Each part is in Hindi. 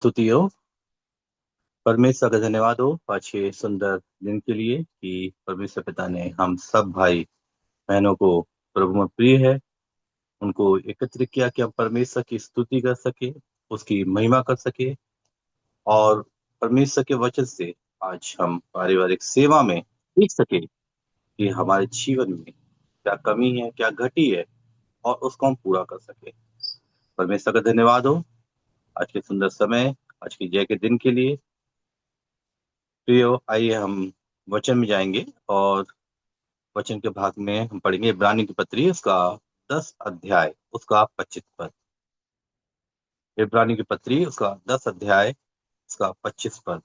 स्तुति हो। परमेश्वर का धन्यवाद हो आज के सुंदर दिन के लिए कि परमेश्वर पिता ने हम सब भाई बहनों को प्रभु में प्रिय है, उनको एकत्र किया कि हम परमेश्वर की स्तुति कर सके, उसकी महिमा कर सके और परमेश्वर के वचन से आज हम पारिवारिक सेवा में सीख सके कि हमारे जीवन में क्या कमी है, क्या घटी है और उसको हम पूरा कर सके। परमेश्वर का धन्यवाद हो आज के सुंदर समय, आज की जय के दिन के लिए। प्रियो, आइए हम वचन में जाएंगे और वचन के भाग में हम पढ़ेंगे इब्रानी की पत्री उसका 10 अध्याय उसका 25 पद। इब्रानी की पत्री उसका 10 अध्याय उसका 25 पद।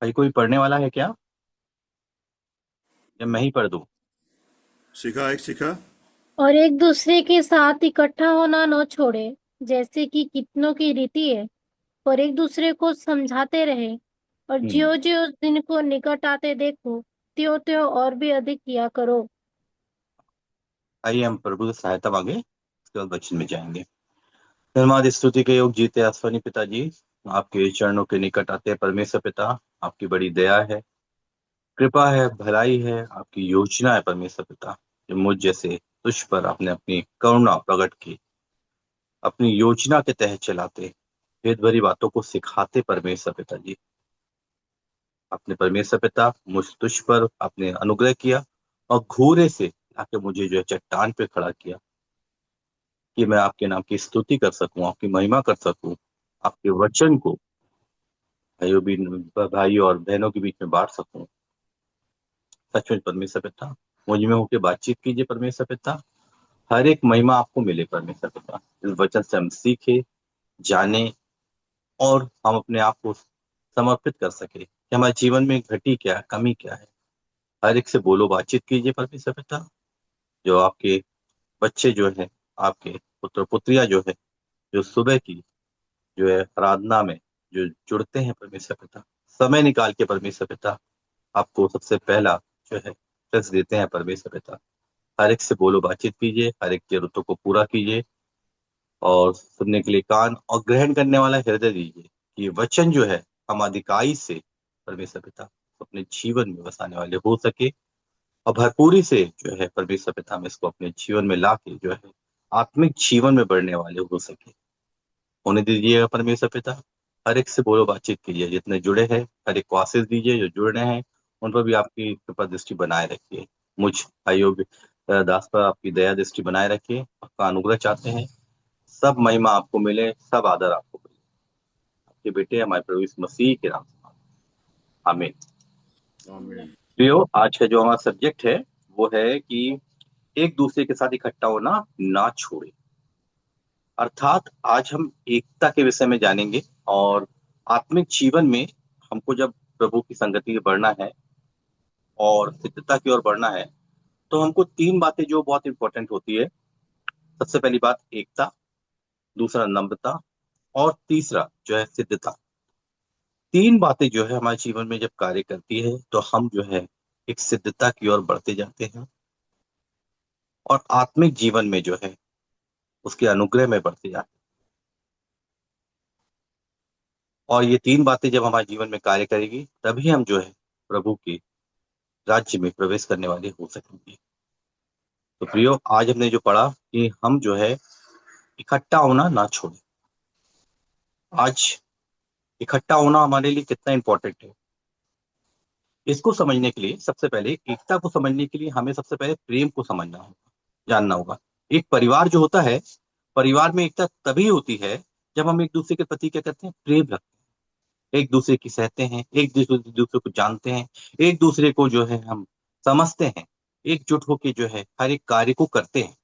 भाई कोई पढ़ने वाला है क्या, या मैं ही पढ़ दूं? शिखा। और एक दूसरे के साथ इकट्ठा होना न छोड़े, जैसे कि कितनों की रीति है, पर एक दूसरे को समझाते रहे। और हम्म ज्यो ज्यो उस दिन को निकट आते देखो, त्यों त्यों और भी अधिक किया करो। आइए हम प्रभु से सहायता मांगे, उसके बाद वचन में जाएंगे। धन्यवाद स्तुति के योग जीते आसमानी पिताजी, आपके चरणों के निकट आते हैं परमेश्वर पिता। आपकी बड़ी दया है, कृपा है, भलाई है, आपकी योजना है परमेश्वर पिता, जो मुझ जैसे तुझ पर आपने अपनी करुणा प्रकट की, अपनी योजना के तहत चलाते, भेद भरी बातों को सिखाते परमेश्वर पिताजी। अपने परमेश्वर पिता मुझ तुझ पर आपने अनुग्रह किया और घूरे से लाके मुझे जो है चट्टान पे खड़ा किया कि मैं आपके नाम की स्तुति कर सकूं, आपकी महिमा कर सकूं, आपके वचन को भाई और बहनों के बीच में बांट सकूं। सचमुच परमेश्वर पिता, मुझ में होकर बातचीत कीजिए परमेश्वर पिता। हर एक महिमा आपको मिले परमेश्वर पिता। इस वचन से हम सीखे, जाने और हम अपने आप को समर्पित कर सके कि हमारे जीवन में घटी क्या है, कमी क्या है। हर एक से बोलो, बातचीत कीजिए परमेश्वर पिता। जो आपके बच्चे जो है, आपके पुत्र पुत्रियां जो है, जो सुबह की जो है आराधना में जो जुड़ते हैं परमेश्वर पिता, समय निकाल के परमेश्वर पिता आपको सबसे पहला जो है टच देते हैं परमेश्वर पिता। हर एक से बोलो, बातचीत कीजिए, हर एक जरूरतों को पूरा कीजिए और सुनने के लिए कान और ग्रहण करने वाला हृदय दीजिए कि वचन जो है हम अधिकाई से परमेश्वर पिता अपने जीवन में बसाने वाले हो सके और भरपूरी से जो है परमेश्वर पिता में इसको अपने जीवन में ला के जो है आत्मिक जीवन में बढ़ने वाले हो सके। होने दीजिएगा परमेश्वर पिता। हर एक से बोलो, बातचीत कीजिए, जितने जुड़े हैं हर एक को आशीष दीजिए, जो जुड़ रहे हैं उन पर भी आपकी कृपा दृष्टि बनाए रखिए। मुझ अयोग्य दास पर आपकी दया दृष्टि बनाए रखिए, आपका अनुग्रह चाहते हैं। सब महिमा आपको मिले, सब आदर आपको मिले, आपके बेटे हमारे प्रभु यीशु मसीह के नाम से। आमीन। आमीन। प्रियो, आज का जो हमारा सब्जेक्ट है वो है कि एक दूसरे के साथ इकट्ठा होना ना छोड़े। अर्थात आज हम एकता के विषय में जानेंगे और आत्मिक जीवन में हमको जब प्रभु की संगति में बढ़ना है और सिद्धता की ओर बढ़ना है तो हमको 3 बातें जो बहुत इंपॉर्टेंट होती है। सबसे पहली बात एकता, दूसरा नम्रता और तीसरा जो है सिद्धता। 3 बातें जो है हमारे जीवन में जब कार्य करती है तो हम जो है एक सिद्धता की ओर बढ़ते जाते हैं और आत्मिक जीवन में जो है उसके अनुग्रह में बढ़ते जाते हैं। और ये 3 बातें जब हमारे जीवन में कार्य करेगी तभी हम जो है प्रभु के राज्य में प्रवेश करने वाले हो सकेंगे। तो प्रियो, आज हमने जो पढ़ा कि हम जो है इकट्ठा होना ना छोड़े। आज इकट्ठा होना हमारे लिए कितना इंपॉर्टेंट है, इसको समझने के लिए सबसे पहले एकता को समझने के लिए हमें सबसे पहले प्रेम को समझना होगा, जानना होगा। एक परिवार जो होता है, परिवार में एकता तभी होती है जब हम एक दूसरे के प्रति क्या करते हैं, प्रेम रखते हैं, एक दूसरे की सहते हैं, एक दूसरे को जानते हैं, एक दूसरे को जो है हम समझते हैं, एकजुट होकर जो है हर एक कार्य को करते हैं।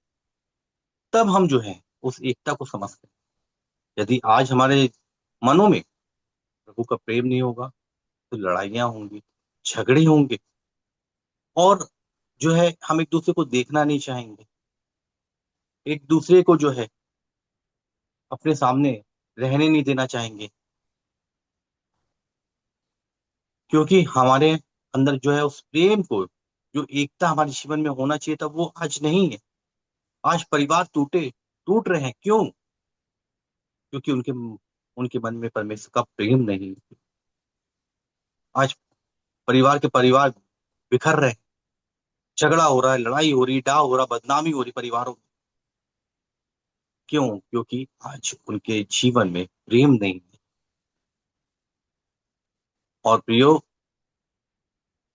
तब हम जो है उस एकता को समझते हैं। यदि आज हमारे मनों में प्रभु का प्रेम नहीं होगा तो लड़ाइयां होंगी, झगड़े होंगे और जो है हम एक दूसरे को देखना नहीं चाहेंगे, एक दूसरे को जो है अपने सामने रहने नहीं देना चाहेंगे, क्योंकि हमारे अंदर जो है उस प्रेम को जो एकता हमारे जीवन में होना चाहिए था वो आज नहीं है। आज परिवार टूट रहे हैं। क्यों? क्योंकि उनके उनके मन में परमेश्वर का प्रेम नहीं है। आज परिवार बिखर रहे हैं, झगड़ा हो रहा है, लड़ाई हो रही, डाह हो रहा, बदनामी हो रही परिवारों में। क्यों? क्योंकि आज उनके जीवन में प्रेम नहीं है। और प्रियो,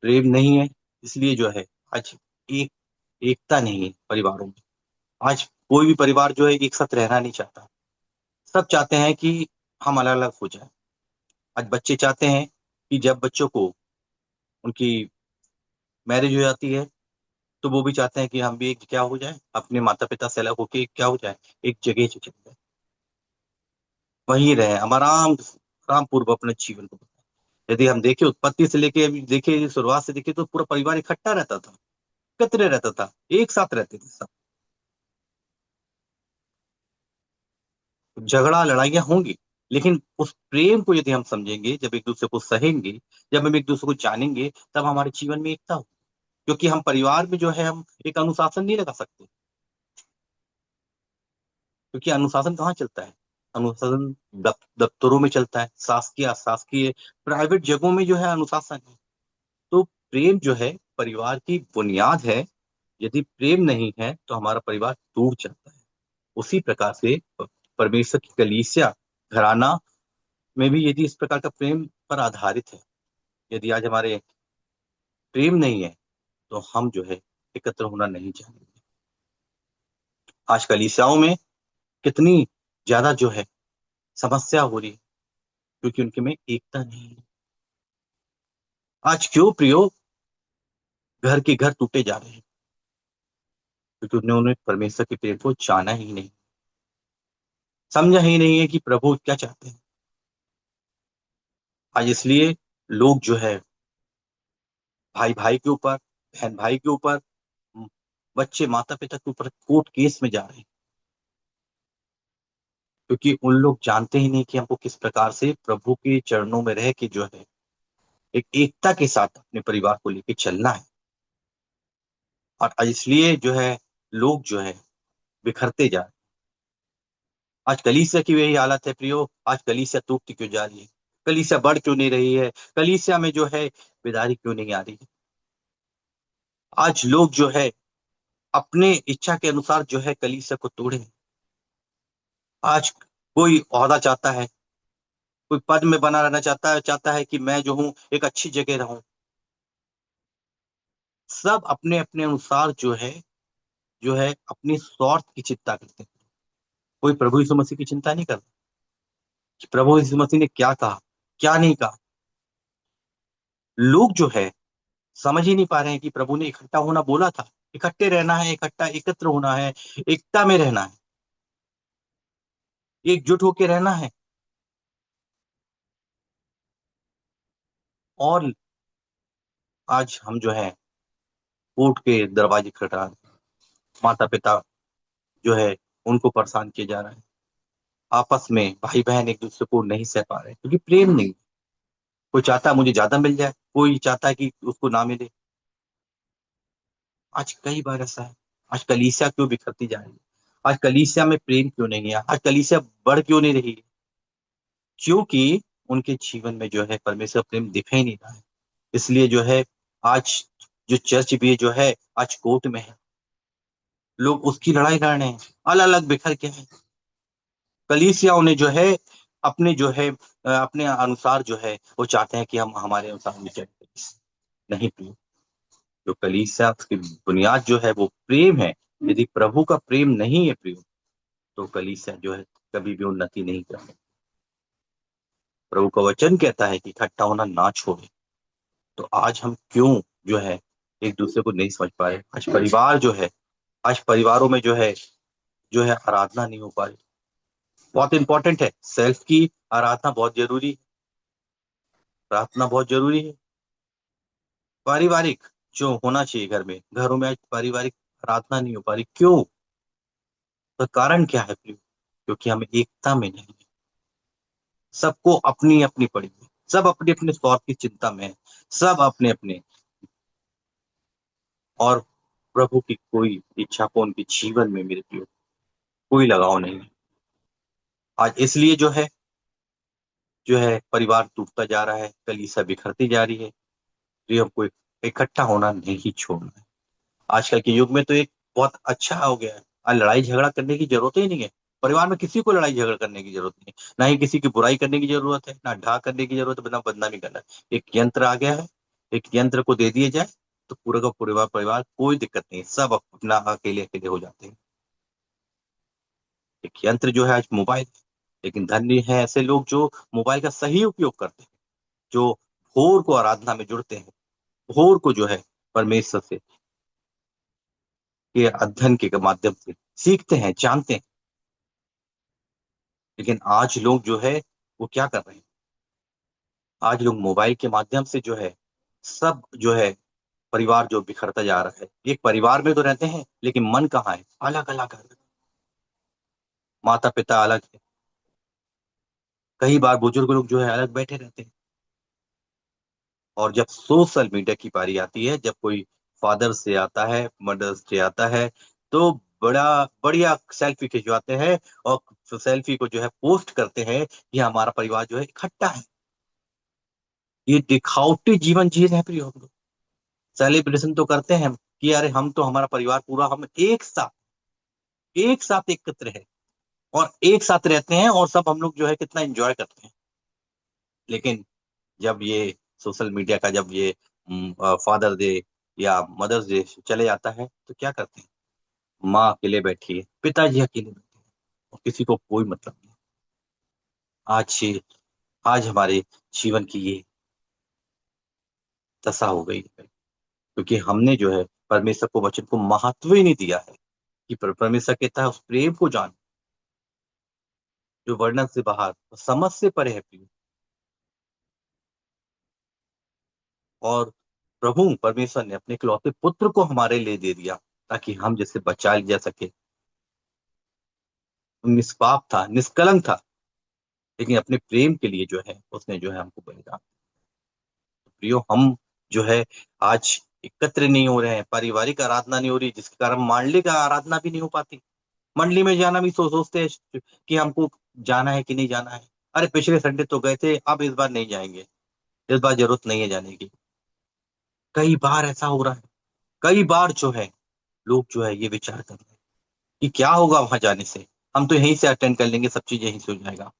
प्रेम नहीं है, इसलिए जो है आज एक एकता नहीं है परिवारों में। आज कोई भी परिवार जो है एक साथ रहना नहीं चाहता। सब चाहते हैं कि हम अलग अलग हो जाए। आज बच्चे चाहते हैं कि जब बच्चों को उनकी मैरिज हो जाती है तो वो भी चाहते हैं कि हम भी एक क्या हो जाए, अपने माता पिता से अलग होके क्या हो जाए, एक जगह से चले जाए, वहीं रहे, हम आराम पूर्व अपने जीवन को बताएं। यदि हम देखें उत्पत्ति से लेके अभी देखे, शुरुआत से देखे, तो पूरा परिवार इकट्ठा रहता था, एकत्र रहता था, एक साथ रहते थे सब। झगड़ा लड़ाइयाँ होंगी, लेकिन उस प्रेम को यदि हम समझेंगे, जब एक दूसरे को सहेंगे, जब हम एक दूसरे को जानेंगे, तब हमारे जीवन में एकता हो। क्योंकि हम परिवार में जो है हम एक अनुशासन नहीं लगा सकते। क्योंकि अनुशासन कहाँ चलता है? अनुशासन दफ्तरों में चलता है, शासकीय अशासकीय प्राइवेट जगहों में जो है अनुशासन है। तो प्रेम जो है परिवार की बुनियाद है। यदि प्रेम नहीं है तो हमारा परिवार टूट जाता है। उसी प्रकार से परमेश्वर की कलीसिया, घराना में भी यदि इस प्रकार का प्रेम पर आधारित है। यदि आज हमारे प्रेम नहीं है तो हम जो है एकत्र होना नहीं चाहेंगे। आज कलीसियाओं में कितनी ज्यादा जो है समस्या हो रही है, क्योंकि उनके में एकता नहीं है। आज क्यों प्रियो घर के घर टूटे जा रहे हैं? क्योंकि उन्होंने परमेश्वर के प्रेम को जाना ही नहीं, समझा ही नहीं है कि प्रभु क्या चाहते हैं। आज इसलिए लोग जो है भाई भाई के ऊपर, बहन भाई के ऊपर, बच्चे माता पिता के ऊपर कोर्ट केस में जा रहे हैं। क्योंकि उन लोग जानते ही नहीं कि हमको किस प्रकार से प्रभु के चरणों में रह के जो है एक एकता के साथ अपने परिवार को लेके चलना है। और इसलिए जो है लोग जो है बिखरते जा रहे हैं। आज कलीसिया की वही हालत है प्रियो। आज कलीसिया टूटती क्यों जा रही है? कलीसिया बढ़ क्यों नहीं रही है? कलीसिया में जो है बेदारी क्यों नहीं आ रही है? आज लोग जो है अपने इच्छा के अनुसार जो है कलीसिया को तोड़े। आज कोई ओहदा चाहता है, कोई पद में बना रहना चाहता है कि मैं जो हूं एक अच्छी जगह रहूं। सब अपने अपने अनुसार जो है अपनी स्वार्थ की चिंता करते हैं। कोई प्रभु यीशु मसीह की चिंता नहीं करता कि प्रभु यीशु मसीह ने क्या कहा, क्या नहीं कहा। लोग जो है समझ ही नहीं पा रहे हैं कि प्रभु ने इकट्ठा होना बोला था, इकट्ठे रहना है, एकत्र होना है, एकता में रहना है, एकजुट होकर रहना है। और आज हम जो है कोर्ट के दरवाजे खटखटा रहे हैं। माता पिता जो है उनको परेशान किया जा रहा है। आपस में भाई बहन एक दूसरे को नहीं सह पा रहे क्योंकि प्रेम नहीं। कोई चाहता है मुझे ज्यादा मिल जाए, कोई चाहता है कि उसको ना मिले। आज कई बार ऐसा है। आज कलीसिया क्यों बिखरती जा रही है? आज कलीसिया में प्रेम क्यों नहीं है? आज कलीसिया बढ़ क्यों नहीं रही है? क्योंकि उनके जीवन में जो है परमेश्वर प्रेम दिख ही नहीं रहा है। इसलिए जो है आज जो चर्च भी जो है आज कोर्ट में है, लोग उसकी लड़ाई लड़ रहे हैं, अलग अलग बिखर के हैं। कलीसियाओं ने जो है अपने जो है अपने अनुसार जो है वो चाहते हैं कि हम हमारे अनुसार विचरण करें। नहीं प्रिय, जो कलीसिया की बुनियाद जो है वो प्रेम है। यदि प्रभु का प्रेम नहीं है प्रिय, तो कलीसिया जो है कभी भी उन्नति नहीं कर सकती। प्रभु का वचन कहता है कि इकट्ठा होना ना छोड़े। तो आज हम क्यों जो है एक दूसरे को नहीं समझ पा रहे? आज परिवार जो है, आज परिवारों में जो है आराधना नहीं हो पा रही। बहुत इंपॉर्टेंट है, सेल्फ की आराधना बहुत जरूरी है, प्रार्थना बहुत जरूरी है। पारिवारिक जो होना चाहिए घर में, घरों में आज पारिवारिक प्रार्थना नहीं हो पा रही। क्यों? तो कारण क्या है प्रिय? क्योंकि हम एकता में नहीं है। सबको अपनी अपनी पड़ी है, सब अपने अपने स्वार्थ की चिंता में है, सब अपने अपने और प्रभु की कोई इच्छा को उनके जीवन में मेरे प्रियो कोई लगाव नहीं है। आज इसलिए जो है परिवार टूटता जा रहा है, कलीसिया बिखरती जा रही है। प्रियो, हमको इकट्ठा होना नहीं छोड़ना है। आजकल के युग में तो एक बहुत अच्छा हो गया है, आज लड़ाई झगड़ा करने की जरूरत ही नहीं है। परिवार में किसी को लड़ाई झगड़ा करने की जरूरत नहीं है, ना ही किसी की बुराई करने की जरूरत है, ना ढा करने की जरूरत है, ना बदनामी करना है। एक यंत्र आ गया है, एक यंत्र को दे दिया जाए तो पूरा का पूरा परिवार कोई दिक्कत नहीं, सब अपना अकेले अकेले हो जाते हैं। एक यंत्र जो है आज मोबाइल है, लेकिन धन्य है ऐसे लोग जो मोबाइल का सही उपयोग करते हैं, जो भोर को आराधना में जुड़ते हैं, भोर को जो है परमेश्वर से के अध्ययन के माध्यम से सीखते हैं, जानते हैं। लेकिन आज लोग जो है वो क्या कर रहे हैं, आज लोग मोबाइल के माध्यम से जो है सब जो है परिवार जो बिखरता जा रहा है। एक परिवार में तो रहते हैं लेकिन मन कहाँ है, अलग अलग है। माता पिता अलग है, कई बार बुजुर्ग लोग जो है अलग बैठे रहते हैं। और जब सोशल मीडिया की बारी आती है, जब कोई फादर्स डे आता है, मदर्स डे आता है, तो बड़ा बढ़िया सेल्फी खिंचवाते हैं और सेल्फी को जो है पोस्ट करते हैं कि हमारा परिवार जो है इकट्ठा है। ये दिखावटी जीवन जी रहे हैं प्रिय हम लोग। सेलिब्रेशन तो करते हैं हम कि अरे हम तो हमारा परिवार पूरा हम एक साथ एकत्र है और एक साथ रहते हैं और सब हम लोग जो है कितना एंजॉय करते हैं। लेकिन जब ये सोशल मीडिया का जब ये फादर डे या मदर्स डे चले जाता है तो क्या करते हैं, माँ अकेले बैठी है, पिताजी अकेले बैठे हैं और किसी को कोई मतलब नहीं। आज आज हमारे जीवन की ये दशा हो गई है, क्योंकि हमने जो है परमेश्वर को वचन को महत्व ही नहीं दिया है कि परमेश्वर कहता है उस प्रेम को जान जो वर्णन से बाहर समझ से परे है प्रिय। और प्रभु परमेश्वर ने अपने इकलौते पुत्र को हमारे लिए दे दिया ताकि हम जैसे बचा लिया सके। निष्पाप था, निष्कलंक था, लेकिन अपने प्रेम के लिए जो है उसने जो है हमको बलिदान। प्रियो, हम जो है आज एकत्र नहीं हो रहे हैं, पारिवारिक आराधना नहीं हो रही, जिसके कारण मांडलिक आराधना भी नहीं हो पाती। मंडली में जाना भी सोचते हैं कि हमको जाना है कि नहीं जाना है। अरे पिछले संडे तो गए थे, अब इस बार नहीं जाएंगे, इस बार जरूरत नहीं है जाने की। कई बार ऐसा हो रहा है, कई बार जो है लोग जो है ये विचार कर रहे हैं कि क्या होगा वहां जाने से, हम तो यहीं से अटेंड कर लेंगे, सब चीज यहीं से हो जाएगा।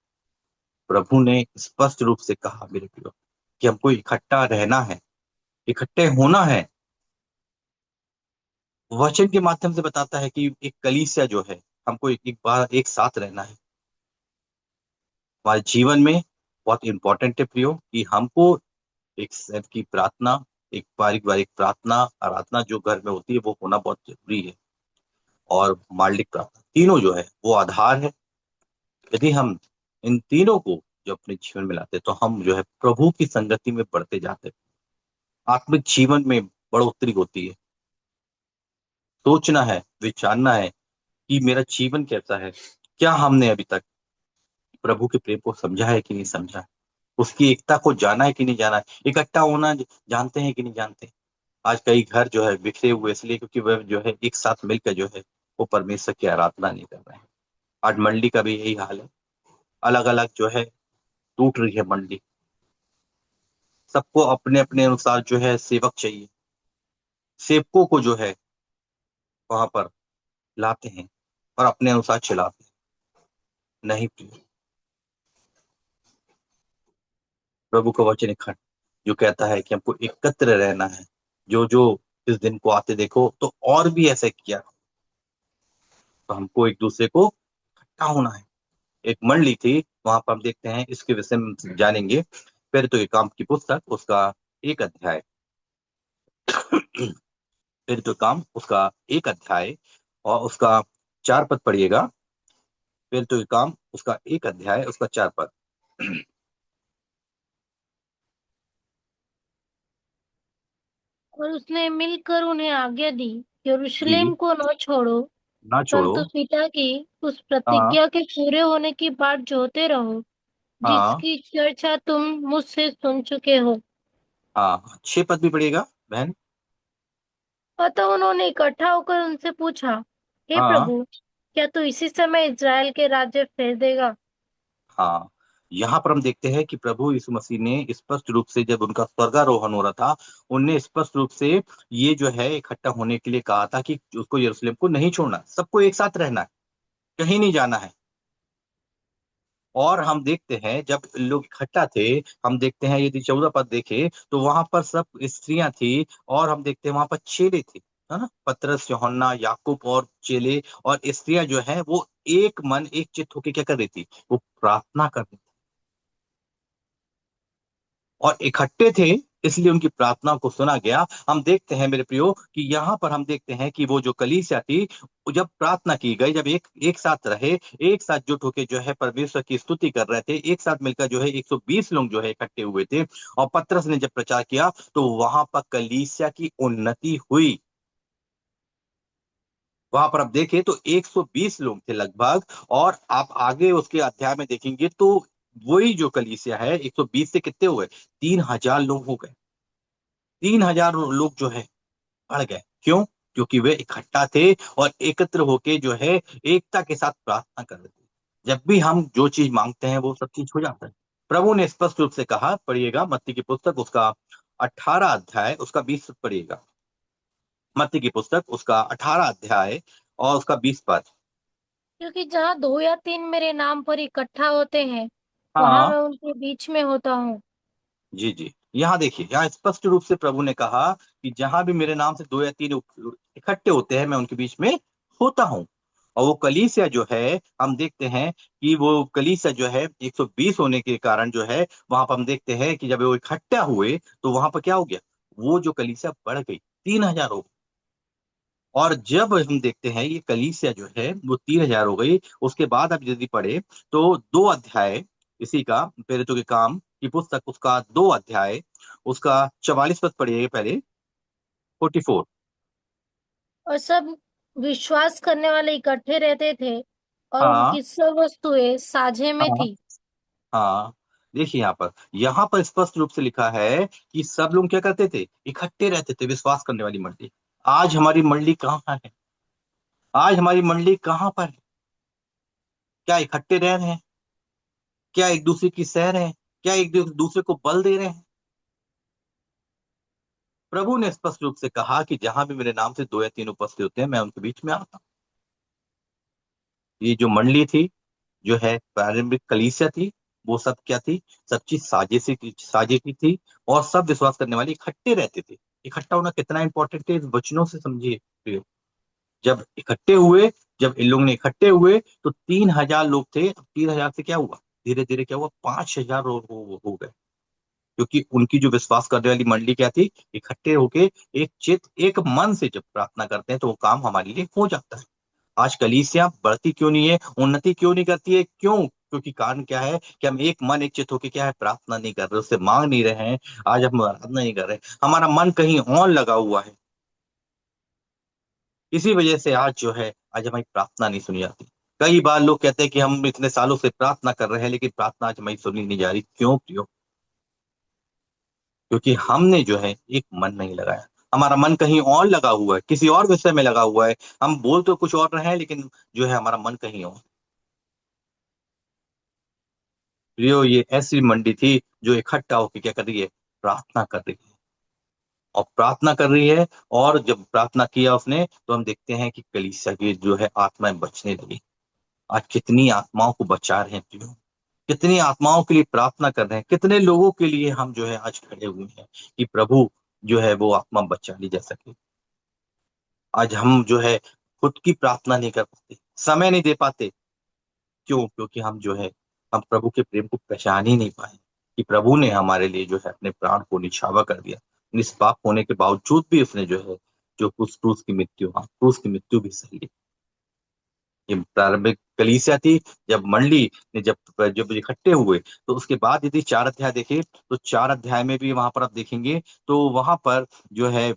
प्रभु ने स्पष्ट रूप से कहा मेरे प्रियो कि हमको इकट्ठा रहना है, इकट्ठे होना है। वचन के माध्यम से बताता है कि एक कलीसिया जो है हमको एक बार एक साथ रहना है। हमारे जीवन में बहुत इंपॉर्टेंट है प्रियो कि हमको एक सेल्फ की प्रार्थना, एक पारिवारिक प्रार्थना आराधना जो घर में होती है वो होना बहुत जरूरी है। और माल्डिक प्रार्थना, तीनों जो है वो आधार है। यदि हम इन तीनों को जो अपने जीवन में लाते हैं, तो हम जो है प्रभु की संगति में बढ़ते जाते हैं, आत्मिक जीवन में बढ़ोतरी होती है। सोचना है, विचारना है कि मेरा जीवन कैसा है, क्या हमने अभी तक प्रभु के प्रेम को समझा है कि नहीं समझा है, उसकी एकता को जाना है कि नहीं जाना है, इकट्ठा होना जानते हैं कि नहीं जानते। आज कई घर जो है बिखरे हुए इसलिए क्योंकि वह जो है एक साथ मिलकर जो है वो परमेश्वर की आराधना नहीं कर रहे हैं। आज मंडली का भी यही हाल है, अलग अलग जो है टूट रही है मंडली। सबको अपने अपने अनुसार जो है सेवक चाहिए, सेवकों को जो है वहां पर लाते हैं और अपने अनुसार चलाते हैं। नहीं प्रिय, प्रभु का वचन एक जो कहता है कि हमको एकत्र रहना है। जो जो इस दिन को आते देखो तो और भी ऐसे किया, तो हमको एक दूसरे को इकट्ठा होना है। एक मंडली थी, वहां पर हम देखते हैं, इसके विषय में हम जानेंगे। फिर तो ये काम की पुस्तक उसका एक अध्याय फिर तो काम उसका एक अध्याय और उसका 4 पद पढ़िएगा। फिर तो ये काम उसका एक अध्याय उसका 4 पद। और उसने मिलकर उन्हें आज्ञा दी, जी, यरूशलेम को न छोड़ो, ना छोड़ो। परंतु पिता की उस हाँ, प्रतिज्ञा के पूरे होने की बाट जोहते रहो, हाँ, जिसकी चर्चा तुम मुझसे सुन चुके हो। हाँ, 6 पद भी पढ़िएगा बहन। अतः उन्होंने इकट्ठा होकर उनसे पूछा, हे हाँ प्रभु, क्या तू इसी समय इज़राइल के राज्य फेर देगा? हाँ, यहाँ पर हम देखते हैं कि प्रभु यीशु मसीह ने स्पष्ट रूप से, जब उनका स्वर्गारोहण हो रहा था, उनने स्पष्ट रूप से ये जो है इकट्ठा होने के लिए कहा था कि उसको यरूशलेम को नहीं छोड़ना, सबको एक साथ रहना है, कहीं नहीं जाना है। और हम देखते हैं जब लोग इकट्ठा थे, हम देखते हैं यदि 14 पद देखे तो वहां पर सब स्त्रियां थी, और हम देखते हैं वहां पर चेले थे, है ना, पतरस, यूहन्ना, याकूब और चेले और स्त्रियां जो है वो एक मन एक चित्त होकर क्या कर रही थी, वो प्रार्थना कर रही थी और इकट्ठे थे, इसलिए उनकी प्रार्थना को सुना गया। हम देखते हैं मेरे प्रियो कि यहाँ पर हम देखते हैं कि वो जो कलीसिया थी, जब प्रार्थना की गई, जब एक एक साथ रहे, एक साथ जुट होके जो है परमेश्वर की स्तुति कर रहे थे, एक साथ मिलकर जो है 120 लोग जो है इकट्ठे हुए थे, और पतरस ने जब प्रचार किया तो वहां पर कलीसिया की उन्नति हुई। वहां पर आप देखें तो 120 लोग थे लगभग, और आप आगे उसके अध्याय में देखेंगे तो वही जो कलीसिया है 120 से कितने हुए, 3000 लोग हो गए। 3000 लोग जो है बढ़ गए, क्यों? क्योंकि वे इकट्ठा थे और एकत्र होके जो है एकता के साथ प्रार्थना कर रहे थे। जब भी हम जो चीज मांगते हैं वो सब चीज हो जाता है। प्रभु ने स्पष्ट रूप से कहा, पढ़िएगा मत्ती की पुस्तक उसका 18 अध्याय उसका 20 पढ़िएगा। मत्ती की पुस्तक उसका 18 अध्याय और उसका 20 पद। क्योंकि जहाँ 2 या 3 मेरे नाम पर इकट्ठा होते हैं, वहां हाँ मैं उनके बीच में होता हूँ। जी जी, यहाँ देखिए, यहाँ स्पष्ट रूप से प्रभु ने कहा कि जहां भी मेरे नाम से 2 या 3 इकट्ठे होते हैं, मैं उनके बीच में होता हूँ। और वो कलीसिया जो है, हम देखते हैं कि वो कलीसिया जो है 120 होने के कारण जो है, वहां पर हम देखते हैं कि जब वो इकट्ठा हुए तो वहां पर क्या हो गया, वो जो कलीसिया बढ़ गई, 3000 हो गई। और जब हम देखते हैं ये कलीसिया जो है वो 3000 हो गई, उसके बाद आप यदि पढ़े तो 2 अध्याय इसी का, प्रेरितों के काम की पुस्तक उसका 2 अध्याय उसका 44 पद पढ़िए पहले, 44। और सब विश्वास करने वाले इकट्ठे रहते थे, और हाँ उनकी सब वस्तुएं साझे में हाँ थी। हाँ, देखिए यहाँ पर स्पष्ट रूप से लिखा है कि सब लोग क्या करते थे, इकट्ठे रहते थे, विश्वास करने वाली मंडली। आज हमारी मंडली कहाँ है? आज हमारी मंडली कहाँ पर है? क्या इकट्ठे रह रहे हैं? क्या एक दूसरे की सह रहे हैं? क्या एक दूसरे को बल दे रहे हैं? प्रभु ने स्पष्ट रूप से कहा कि जहां भी मेरे नाम से 2 या 3 उपस्थित होते हैं, मैं उनके बीच में आता हूं। ये जो मंडली थी, जो है प्रारंभिक कलीसिया थी, वो सब क्या थी, सब चीज साझे की थी, और सब विश्वास करने वाले इकट्ठे रहते थे। इकट्ठा होना कितना इंपॉर्टेंट है, इस वचनों से समझिए प्रियो। जब इकट्ठे हुए, जब इन लोगों ने इकट्ठे हुए तो 3000 लोग थे, अब 3000 से क्या हुआ, धीरे धीरे क्या हुआ, 5000 हो गए। क्योंकि उनकी जो विश्वास करने वाली मंडली क्या थी, इकट्ठे होके एक चित एक मन से जब प्रार्थना करते हैं तो वो काम हमारे लिए हो जाता है। आज कलीसिया बढ़ती क्यों नहीं है, उन्नति क्यों नहीं करती है, क्यों? क्योंकि कारण क्या है कि हम एक मन एक चित होके क्या है, प्रार्थना नहीं कर रहे, उससे मांग नहीं रहे हैं। आज हम आराधना नहीं कर रहे, हमारा मन कहीं और लगा हुआ है। इसी वजह से आज जो है, आज हमारी प्रार्थना नहीं सुनी जाती। कई बार लोग कहते हैं कि हम इतने सालों से प्रार्थना कर रहे हैं, लेकिन प्रार्थना आज हमारी सुनी नहीं जा रही, क्यों प्रियो? क्योंकि हमने जो है एक मन नहीं लगाया, हमारा मन कहीं और लगा हुआ है, किसी और विषय में लगा हुआ है। हम बोल तो कुछ और रहे हैं, लेकिन जो है हमारा मन कहीं और। प्रियो, ये ऐसी मंडी थी जो इकट्ठा होकर क्या कर रही है, प्रार्थना कर रही है, और प्रार्थना कर रही है। और जब प्रार्थना किया उसने, तो हम देखते हैं कि कलीसिया की जो है आत्माएं बचने लगी। आज कितनी आत्माओं को बचा रहे हैं प्रियो, कितनी आत्माओं के लिए प्रार्थना कर रहे हैं, कितने लोगों के लिए हम जो है आज खड़े हुए हैं कि प्रभु जो है वो आत्मा बचा ली जा सके। आज हम जो है खुद की प्रार्थना नहीं कर पाते, समय नहीं दे पाते, क्यों? क्योंकि हम जो है, हम प्रभु के प्रेम को पहचान ही नहीं पाए कि प्रभु ने हमारे लिए जो है अपने प्राण को निछावर कर दिया। निष्पाप होने के बावजूद भी उसने जो है, जो क्रूस की मृत्यु, हाँ क्रूस की मृत्यु भी सही है। ये प्रारंभिक कलीसिया थी, जब मंडली ने जब जब इकट्ठे हुए, तो उसके बाद यदि 4 अध्याय देखे तो 4 अध्याय में भी वहां पर आप देखेंगे तो वहां पर जो है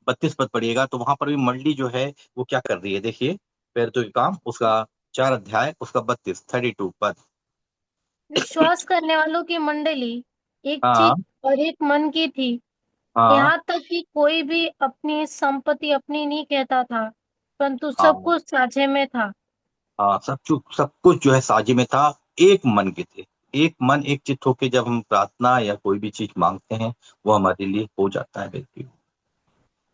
32 पद पढ़िएगा, तो वहां पर भी मंडली जो है वो क्या कर रही है, देखिए, पैरतों के काम उसका 4 अध्याय उसका 32 पद। विश्वास करने वालों की मंडली एक हाँ चित और एक मन की थी। हाँ यहाँ तक कि कोई भी अपनी संपत्ति अपनी नहीं कहता था, परंतु सब हाँ कुछ साझे में था। हाँ, सब कुछ जो है साझे में था। एक मन के थे, एक मन एक चित्त होके जब हम प्रार्थना या कोई भी चीज मांगते हैं, वो हमारे लिए हो जाता है व्यक्ति।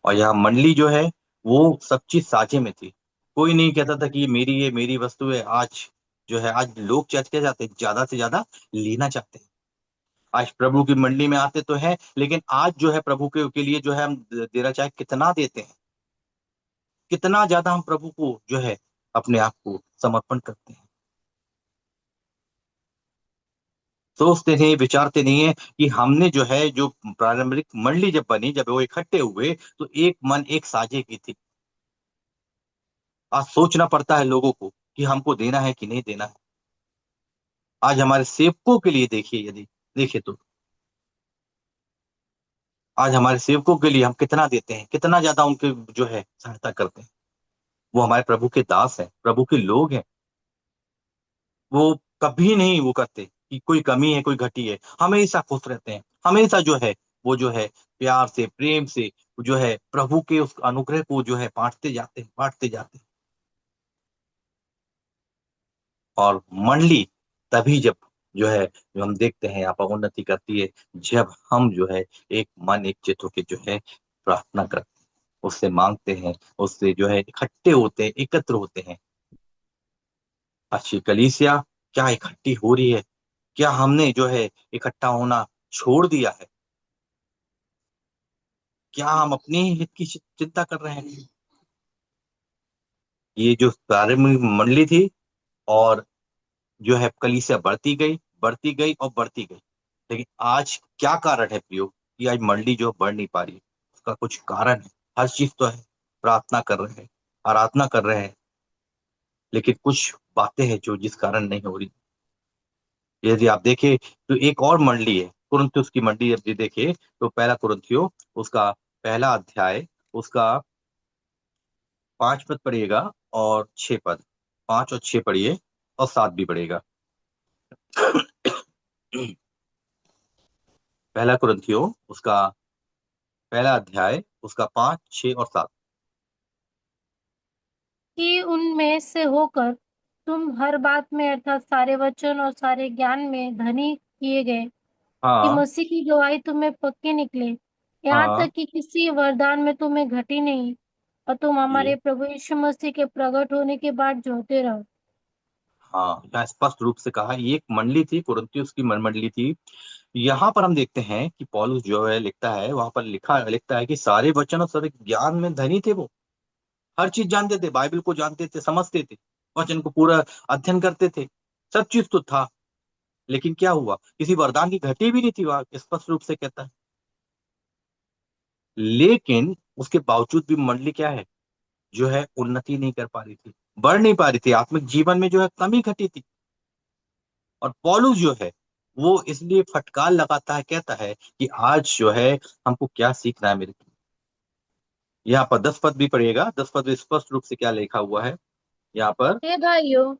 और यहाँ मंडली जो है, वो सब चीज साझे में थी। कोई नहीं कहता था कि ये मेरी वस्तु है। आज जो है, आज लोग क्या चाहते हैं, ज्यादा से ज्यादा लेना चाहते हैं। आज प्रभु की मंडली में आते तो हैं, लेकिन आज जो है प्रभु के लिए जो है हम देना चाहे कितना देते हैं, कितना ज्यादा हम प्रभु को जो है अपने आप को समर्पण करते हैं। सोचते नहीं, विचारते नहीं है कि हमने जो है, जो प्रारंभिक मंडली जब बनी, जब वो इकट्ठे हुए, तो एक मन एक साझे की थी। आज सोचना पड़ता है लोगों को कि हमको देना है कि नहीं देना है। आज हमारे सेवकों के लिए देखिए, यदि देखिए तो आज हमारे सेवकों के लिए हम कितना देते हैं, कितना ज्यादा उनके जो है सहायता करते हैं। वो हमारे प्रभु के दास हैं, प्रभु के लोग हैं। वो कभी नहीं वो करते कि कोई कमी है, कोई घटी है। हमेशा खुश रहते हैं, हमेशा जो है वो जो है प्यार से, प्रेम से जो है प्रभु के उस अनुग्रह को जो है बांटते जाते हैं, बांटते जाते हैं। और मंडली तभी जब जो है, जो हम देखते हैं यहाँ पर उन्नति करती है, जब हम जो है एक मन एक चित्त होकर जो है प्रार्थना करते हैं, उससे मांगते हैं, उससे जो है इकट्ठे होते हैं, एकत्र होते हैं। अच्छी कलीसिया क्या इकट्ठी हो रही है? क्या हमने जो है इकट्ठा होना छोड़ दिया है? क्या हम अपने ही हित की चिंता कर रहे हैं? ये जो प्रारंभिक मंडली थी, और जो है कलीसिया बढ़ती गई और बढ़ती गई। लेकिन आज क्या कारण है प्रियो, कि आज मंडली जो बढ़ नहीं पा रही है? उसका कुछ कारण है। हर चीज तो है, प्रार्थना कर रहे हैं, आराधना कर रहे हैं, लेकिन कुछ बातें हैं जो जिस कारण नहीं हो रही। यदि आप देखें तो एक और मंडली है, कुरिन्थुस की मंडली। यदि देखें तो पहला कुरिन्थियो, उसका पहला अध्याय, उसका 5 पद पढ़िएगा और 6 पद। 5 और 6 पढ़िए, और 7 भी पढ़िएगा। पहला कुरिन्थियो, उसका पहला अध्याय, उसका 5, 6 और 7। कि उनमें से होकर तुम हर बात में अर्थात सारे वचन और सारे ज्ञान में धनी किए गए, कि हाँ मसीह की गवाही तुम्हें पक्की निकले, यहाँ हाँ, तक कि किसी वरदान में तुम्हें घटी नहीं, और तुम ये हमारे प्रभु यीशु मसीह के प्रकट होने के बाद जोते रहो। हाँ, यहाँ स्पष्ट रूप से कहा, ये एक मंडली थी, कुरिन्थियुस की मंडली थी। यहाँ पर हम देखते हैं कि पौलुस जो है लिखता है, वहां पर लिखता है कि सारे वचन और सारे ज्ञान में धनी थे वो। हर चीज जानते थे, बाइबल को जानते थे, समझते थे, वचन को पूरा अध्ययन करते थे। सब चीज तो था, लेकिन क्या हुआ, किसी वरदान की घटी भी नहीं थी, वहां स्पष्ट रूप से कहता है। लेकिन उसके बावजूद भी मंडली क्या है, जो है उन्नति नहीं कर पा रही थी, बढ़ नहीं पा रही थी, आत्मिक जीवन में जो है कमी घटी थी। और पौलुस जो है, वो इसलिए फटकार लगाता है, कहता है कि आज जो है हमको क्या सीखना है मेरे। यहाँ पर 10 पद भी पढ़िएगा, 10 पद में स्पष्ट रूप से क्या लिखा हुआ है यहाँ पर। हे भाइयों,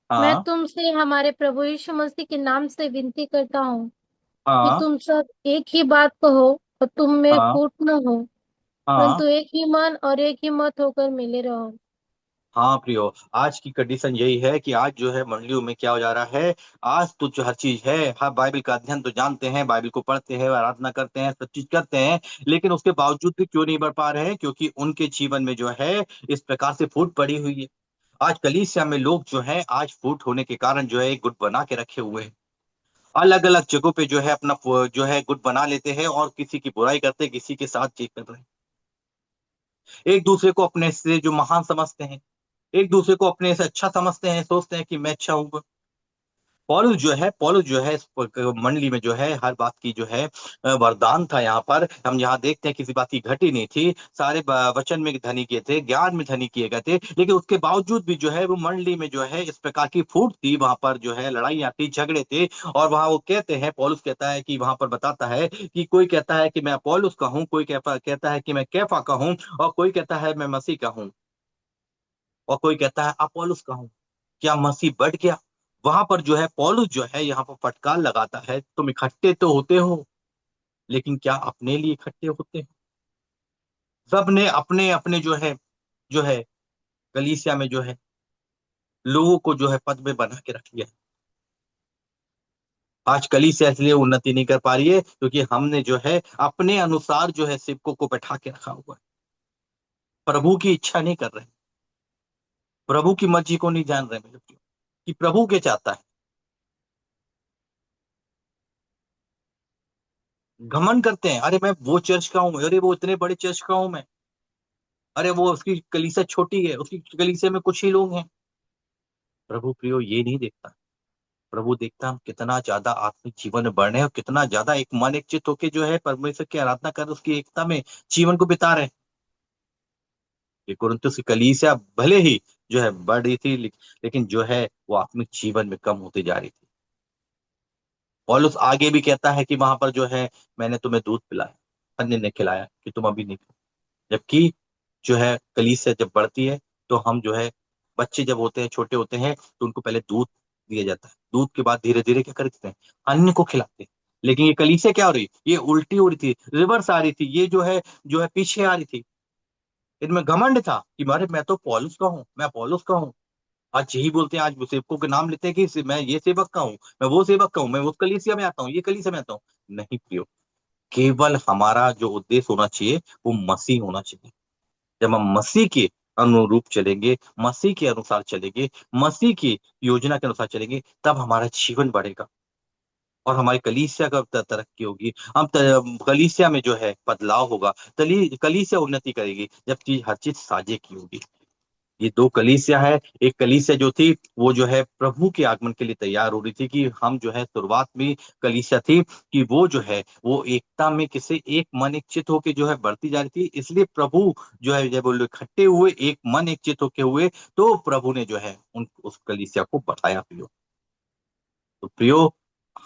मैं हाँ तुमसे हमारे प्रभु यीशु मसीह के नाम से विनती करता हूँ कि हाँ तुम सब एक ही बात कहो और तुम में हाँ फूट न हो, हाँ परंतु एक ही मन और एक ही मत होकर मिले रहो। हाँ प्रियो, आज की कंडीशन यही है कि आज जो है मंडलियों में क्या हो जा रहा है। आज तो जो हर चीज है, हर बाइबल का अध्ययन तो जानते हैं, बाइबल को पढ़ते हैं, आराधना करते हैं, सब चीज करते हैं, लेकिन उसके बावजूद भी क्यों नहीं बढ़ पा रहे हैं? क्योंकि उनके जीवन में जो है इस प्रकार से फूट पड़ी हुई है। आज कलीसिया में लोग जो है, आज फूट होने के कारण जो है एक गुट बना के रखे हुए हैं। अलग अलग जगहों पे जो है अपना जो है गुट बना लेते हैं, और किसी की बुराई करते हैं, किसी के साथ चीट कर रहे हैं। एक दूसरे को अपने से जो महान समझते हैं, एक दूसरे को अपने से अच्छा समझते हैं, सोचते हैं कि मैं अच्छा हूँ। पौलुस जो है इस मंडली में जो है हर बात की जो है वरदान था। यहाँ पर हम यहाँ देखते हैं किसी बात की घटी नहीं थी, सारे वचन में धनी किए थे, ज्ञान में धनी किए गए थे, लेकिन उसके बावजूद भी जो है वो मंडली में जो है इस प्रकार की फूट थी, वहां पर जो है लड़ाइयाँ थी, झगड़े थे। और वहां वो कहते हैं, पौलुस कहता है कि वहां पर बताता है कि कोई कहता है कि मैं पौलुस का हूँ, कोई कहता है कि मैं कैफा का हूँ, और कोई कहता है मैं मसीह का हूँ, और कोई कहता है अपोलोस का हूँ। क्या मसीह बढ़ गया? वहां पर जो है पौलुस जो है यहाँ पर फटकार लगाता है, तुम इकट्ठे तो होते हो, लेकिन क्या अपने लिए इकट्ठे होते हैं? सब ने अपने अपने जो है कलीसिया में जो है लोगों को जो है पद में बना के रख लिया। आज कलीसिया इसलिए उन्नति नहीं कर पा रही है क्योंकि हमने जो है अपने अनुसार जो है सेवकों को बैठा के रखा हुआ है। प्रभु की इच्छा नहीं कर रहे, प्रभु की मर्जी को नहीं जान रहे मेरे प्रियो, कि प्रभु क्या चाहता है। घमंड करते हैं, अरे मैं वो चर्च का हूं, अरे वो इतने बड़े चर्च का हूं मैं, अरे वो उसकी कलीसिया छोटी है, उसकी कलीसिया में कुछ ही लोग हैं। प्रभु प्रियो ये नहीं देखता। प्रभु देखता हम कितना ज्यादा आत्मिक जीवन में बढ़ रहे हैं और कितना ज्यादा एक मन एक चित्त होकर जो है परमेश्वर की आराधना कर उसकी एकता में जीवन को बिता रहे हैं। ये कुरिन्थुस की कलीसिया भले ही जो है बढ़ रही थी, लेकिन जो है वो आत्मिक जीवन में कम होती जा रही थी। पौलुस आगे भी कहता है कि वहां पर जो है मैंने तुम्हें दूध पिलाया, अन्य ने खिलाया कि तुम अभी नहीं खाओ। जबकि जो है कलीसिया जब बढ़ती है तो हम जो है बच्चे जब होते हैं, छोटे होते हैं, तो उनको पहले दूध दिया जाता है, दूध के बाद धीरे धीरे क्या करते हैं, अन्न को खिलाते हैं। लेकिन ये कलीसिया क्या हो रही, ये उल्टी हो रही थी, रिवर्स आ रही थी, ये जो है पीछे आ रही थी। इनमें घमंड था कि अरे मैं तो पौलुस का हूँ, मैं पौलुस का हूँ। आज यही बोलते हैं, आज वो सेवकों के नाम लेते हैं कि मैं ये सेवक का हूँ, मैं वो सेवक का हूँ, मैं उस कलीसिया में आता हूँ, ये कलीसिया में आता हूँ। नहीं प्रियो, केवल हमारा जो उद्देश्य होना चाहिए वो मसीह होना चाहिए। जब हम मसीह के अनुरूप चलेंगे, मसीह के अनुसार चलेंगे, मसीह की योजना के अनुसार चलेंगे, तब हमारा जीवन बढ़ेगा और हमारी कलीसिया का तरक्की होगी। हम कलीसिया में जो है बदलाव होगा, कलीसिया उन्नति करेगी जबकि हर चीज साझे की होगी। ये दो कलीसिया है। एक कलीसिया जो थी वो जो है प्रभु के आगमन के लिए तैयार हो रही थी, कि हम जो है शुरुआत में कलीसिया थी कि वो जो है वो एकता में किसी एक मन एक चित होके जो है बढ़ती जा रही थी। इसलिए प्रभु जो है जब वो लोग इकट्ठे हुए, एक मन एक चित होके हुए, तो प्रभु ने जो है उस कलीसिया को बढ़ाया प्रियो। तो प्रियो,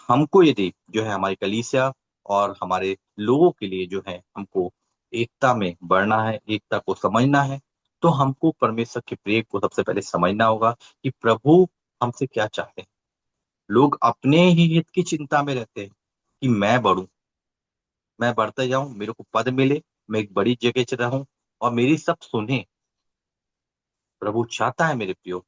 हमको यदि जो है हमारी कलीसिया और हमारे लोगों के लिए जो है हमको एकता में बढ़ना है, एकता को समझना है, तो हमको परमेश्वर के प्रेम को सबसे पहले समझना होगा कि प्रभु हमसे क्या चाहते हैं। लोग अपने ही हित की चिंता में रहते हैं कि मैं बढ़ूं, मैं बढ़ते जाऊं, मेरे को पद मिले, मैं एक बड़ी जगह च रहूं और मेरी सब सुने। प्रभु चाहता है मेरे प्रियो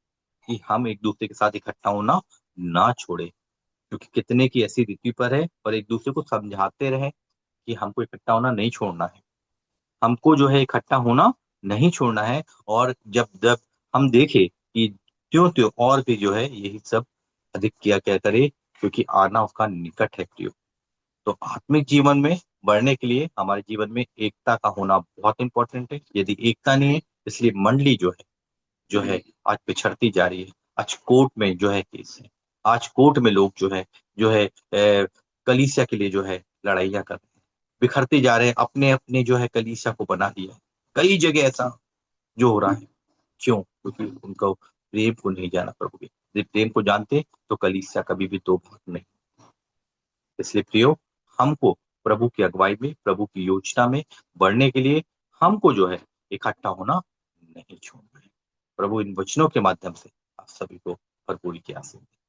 कि हम एक दूसरे के साथ इकट्ठा होना ना छोड़े, क्योंकि कितने की ऐसी रीति पर है, और एक दूसरे को समझाते रहे कि हमको इकट्ठा होना नहीं छोड़ना है, हमको जो है इकट्ठा होना नहीं छोड़ना है। और जब जब हम देखे कि त्यों त्यों और भी जो है यही सब अधिक किया क्या करे, क्योंकि आना उसका निकट है प्रियो। तो आत्मिक जीवन में बढ़ने के लिए हमारे जीवन में एकता का होना बहुत इंपॉर्टेंट है। यदि एकता नहीं है, इसलिए मंडली जो है आज पिछड़ती जा रही है। आज कोर्ट में जो है केस है, आज कोर्ट में लोग जो है कलीसिया के लिए जो है लड़ाइयां कर रहे हैं, बिखरते जा रहे हैं, अपने अपने जो है कलीसिया को बना लिया है। कई जगह ऐसा जो हो रहा है, क्यों? क्योंकि उनको प्रेम को नहीं जाना प्रभु के। यदि प्रेम को जानते तो कलीसिया कभी भी दो भाग नहीं। इसलिए प्रियो, हमको प्रभु की अगुवाई में, प्रभु की योजना में बढ़ने के लिए हमको जो है इकट्ठा होना नहीं छोड़ना है। प्रभु इन वचनों के माध्यम से आप सभी को भरपूरी की आशीष दे।